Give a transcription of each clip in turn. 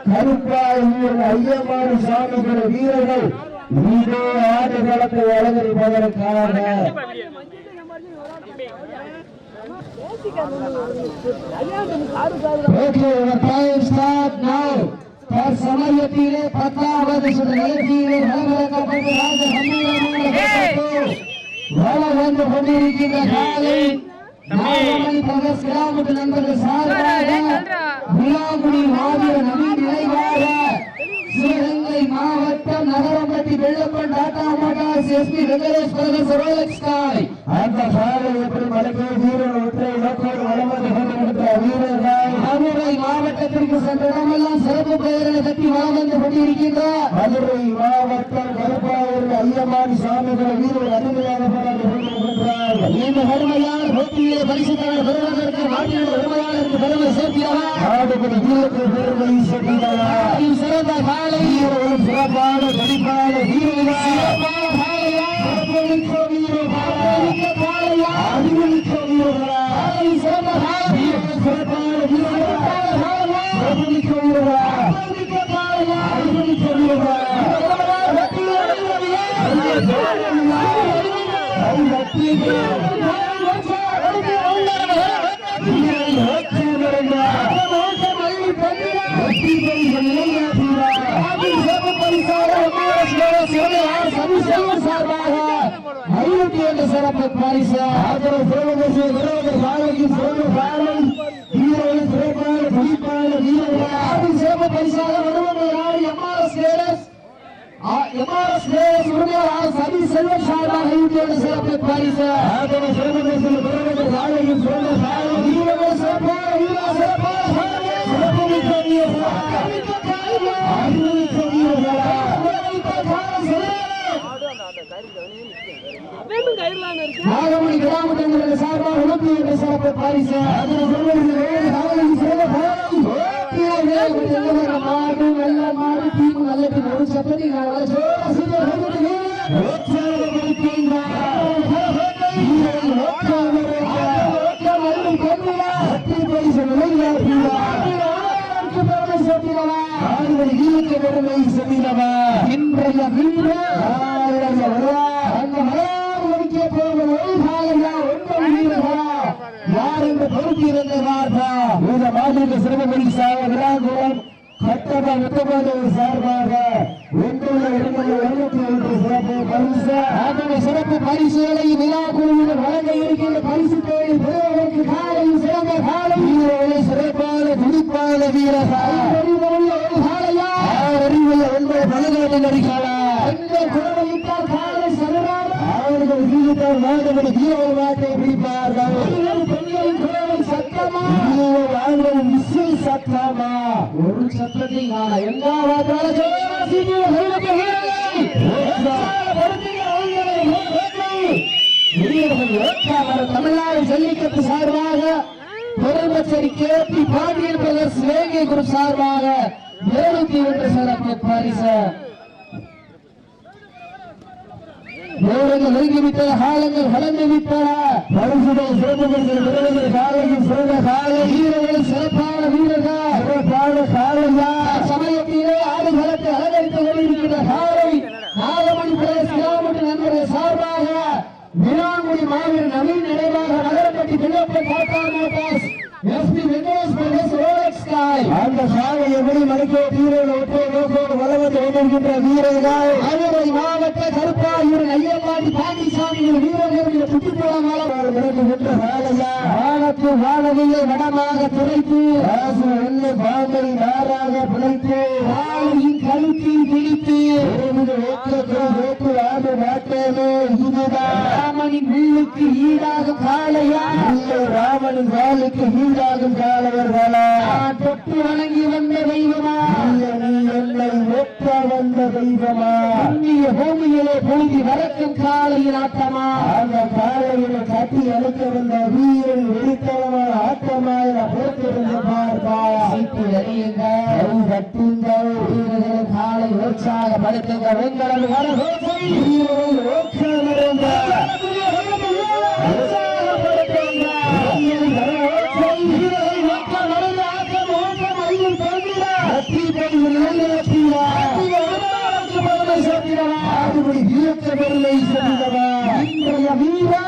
கருப்பாயூர் ஐயமாறு சாமிகள் வீரர்கள் இதே ஆடுகளத்தை அலங்கரிப்பதற்காக சமயத்திலே 10வது நிகழ்ச்சியிலே வந்து கொண்டிருக்கின்ற காலை கிராமத்து நண்பர்கள் சார்பாக விழாக்குடி மாவீர நவீன நினைவாக சிவகங்கை மாவட்டம் நகரம்பட்டி வெள்ளப்பன் டாடா மோட்டார்ஸ் எஸ்பி வெங்கடேஷ் பிரதேச ரோலக்ஸ் காய் அந்த சாலை எப்படி மலைக்கு வீரர் ஒற்றை இலக்கோடு வளமந்து கொண்டிருக்கிற வீரர்கள் மதுரை மாவட்டத்திற்கு சென்ற இடமெல்லாம் சிறப்பு பெயர்களை கட்டி வளம் வந்து கொண்டிருக்கின்றார். மதுரை மாவட்டம் கருப்பாயூர் ஐயமாரி சாமிகள் வீரர்கள் அருமையாக போராடி கொண்டிருக்கின்றார்கள். இந்த கடுமையான போட்டியிலே பரிசுத்தவர் பெறுவதற்கு நாட்டின் உரிமையாளருக்கு பெருமை சேர்க்கிறவர் நாடுபடி வீரருக்கு பெருமை சேர்க்கிறவர் சிறந்த காலை சிறப்பான கடிப்பான வீரர்கள் சிறப்பான காலையா சிறப்புமிக்க வீரர்களா அறிவுமிக்க வீரர்களா சிறந்த காலை சிறப்பான வீரர்களா சிறப்புமிக்க வீரர்களா அறிவுமிக்க வீரர்களா சிறப்பு பரிசு சிறப்பு பரிசாக சதி செல்வம் சார்பாக சிறப்பு பரிசு நாகமணி கிராமத்தின் சார்பாக சிறப்பு பரிசு ஒரு சப்பதி இன்றைய யார் என்று பொறுத்திருந்தார்பா இந்த மாதிரி சிறப்பு பரிசாக விழாக்குளம் கட்டபா முத்தபாதவர் சார்பாக சிறப்பு பரிசுகளை விழா குழுவினர் வழங்க இருக்கின்ற பரிசு தேடி பெறுவதற்கு காலை சிறந்த காலை வீரர்களை சிறப்பான துடிப்பான வீரர்கள் பலகாட்டில் அடிக்காளா குழந்தையிட்டால் காலை சதுராக அவர்கள் வீட்டால் வாழ்ந்தபடி வீரர்கள் நாட்டை பிடிப்பார்கள் சத்தமா சத்தமா ஒரு சத்தத்தை காண தமிழ்நாடு ஜல்லிக்கட்டு சார்பாக முதலமைச்சர் கேபி பாண்டியன் பிரதர்ஸ் வேங்கை குரூப் சார்பாக 701 சிறப்பு பரிசு நேரங்கள் நெருங்கிவிட்டன காலங்கள் வளர்ந்து விட்டன பரிசுகள் சிறப்பு காலையில் சிறந்த காலை வீரர்கள் சிறப்பான வீரர்கள் சிறப்பான காலையா சமயத்திலே ஆடுகளத்தை அலங்கரித்துக் கொண்டிருக்கின்ற காலை நாகமணி பிரதேச கிராமத்து நண்பர்கள் சார்பாக விழாங்குடி மாவீர நவீன நினைவாக நகரப்பட்டி வெள்ளப்பன் டாடா மோட்டார்ஸ் எஸ்பி வெங்கடேஷ் பிரதேச ரோலக்ஸ் காய் அந்த சாலை எப்படி மணிக்கோ வீரர்கள் ஒற்றை நோக்கோடு வளர்ந்து கொண்டிருக்கின்ற வீரர்கள் மதுரை மாவட்ட கருப்பாயூர் ஐயமாடி பாண்டிசாமி வீரர்கள் சுற்றுப்புறமாக வானத்து வானவியை வடமாக துளைத்து பாம்பை நாராக பிழைத்து வாழையின் கழுத்தில் பிடித்து ஆடு நாட்டேனே இதுதான் ராமனின் வில்லுக்கு ஈடாகும் காளையா ராமனின் வாளுக்கு ஈடாகும் காளையர்களா தொட்டு வணங்கி வந்த தெய்வமா என்னை ஒற்ற வந்த தெய்வமா இந்திய பூமியிலே பொழுதி வளர்க்கும் காளையின் ஆட்டமா அந்த காளையினை கட்டி அழைக்க வந்த வீரன் வெடித்தளமான ஆட்டமாய் பொறுத்திருந்த பார்ப்பா கட்டுங்கள் வீரர்கள் காலை உற்சாகப்படுத்துங்கள் உங்களது வர வீரர்கள் சேர்க்கிறவா அதுபடி வீரத்த பெருமை சேர்ந்தவா இன்றைய வீரா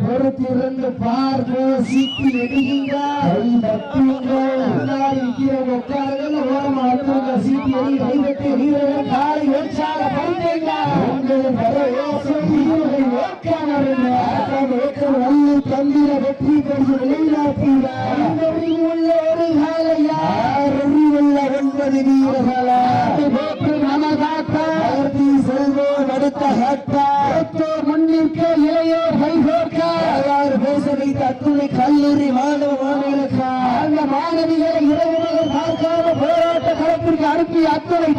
பொறுத்திருந்து பார்ப்போம் சீட்டி எடுகின்றார் சீட்டி கைவிட்டு வீரர்கள் காலை உற்சாக தந்திர வெற்றி பெற்று வெளிநாட்டுள்ள ஒரு காலையா உள்ள 9 வீரர்களா செல்வோம் அடுத்த முன்னிற்க இளையோர் பேச வைத்த அத்துணை கல்லூரி மாணவ மாணவிகளுக்கு அந்த மாணவிகளை இரவு பார்க்காம போராட்ட களத்திற்கு அனுப்பி அத்துணை